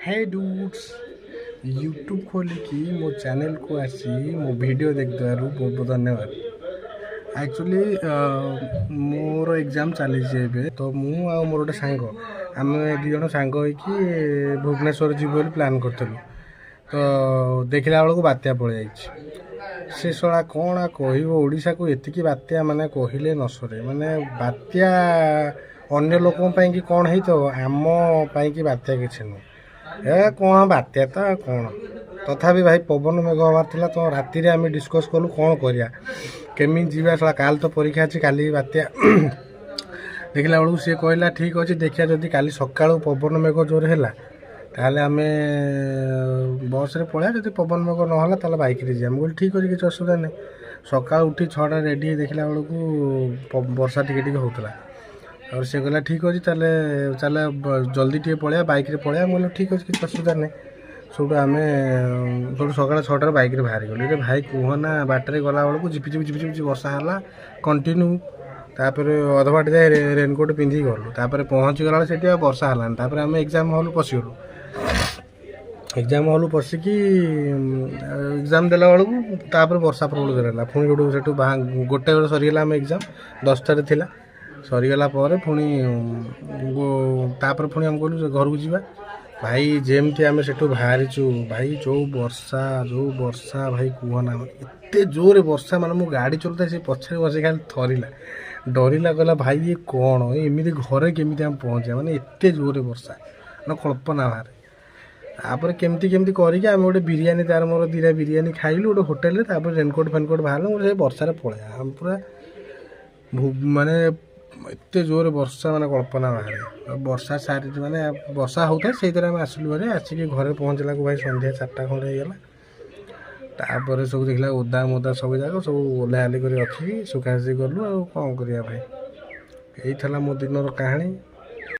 हे dudes YouTube खोलिकी मो channel को आसी मो वीडियो देखिदार बहुत बहुत धन्यवाद। एक्चुअली मोर एग्जाम चली तो मु आ मोर गोटे सांग आम दी जन सांग होइकी भुवनेश्वर जीव बोली प्लान करथलु तो देखला बेलू बात्या पड़ से शला कौन कह ओडिशा को एतिकी बात्या माने कहले न सरे माने बात्या अन्य लोकों कि कौन है तो आम कि बात्या किसी नु ए कौन बात्या तो कौन तथापि भाई पवन मेघ हबार था तो राति आम डिस्कस कलु कौन करिया केमी जीवा सला काल तो परीक्षा अच्छी काली बात्या देखला बेलू सी कहला ठीक अच्छे देखिया जदि काली सका पवन मेघ जोर है ताहले आम बस रे पड़ा जब पवन मेघ ना ताल बैक जाम बोली ठीक अच्छे किसी असुविधा नहीं सका उठी 6टा रेडी देखला बेलू वर्षा टिके होता और से कहला ठीक अच्छे ताले चल जल्दी टे पड़ा बैक रे पड़ा बोलो ठीक अच्छे किसी असुविधा नहीं सब आम सब सका 6टार बैक बाहरी गलु रे भाई कहना बाटर गला बेलू झिपी वर्षा है कंटिन्यू तापर अध बाट जाए रेनकोट पिंधि गलु तापर पहुँची गला से वर्षा है आम एग्जाम हॉल पशिगलु एग्जाम हॉल पशिकी एग्जाम देला बेलू तापर वर्षा प्रबल देला पुणी गोटे से गोटे बेले सरीगला आम एग्जाम 10टार थिला सरीगला पुणी तापर पुणी आम कहलु घर को जीवा भाई जेमती आम से बाहरीचु भाई जो वर्षा भाई कहना एत जोरे वर्षा माने मु गाड़ी चलता से पछे बस खाली थरिला डरला कहला भाई ये कौन एमती घरे केमी आम पहुँचा माने एत जोरे वर्षा ना कल्पना बाहर तापर केमती केमती करके आम गोटे बिरियानी तार मोर 2टा बिरियानी खाइलु गोटे होटेल रेनकोट फेनकोट बाहर वर्षा पड़ा आम पूरा माने एत जोर वर्षा माने कल्पना बाहर वर्षा सारी माने वर्षा होता से आम आसलु भाई आसिक घरे पहुँचला भाई संध्या 4टा खंडे होगला तापर सब देखला ओदा मोदा सब जाक सब ओल्हाली कर रखी सुखासी गलु आ कौन करिया भाई यही था मो दिन कहानी।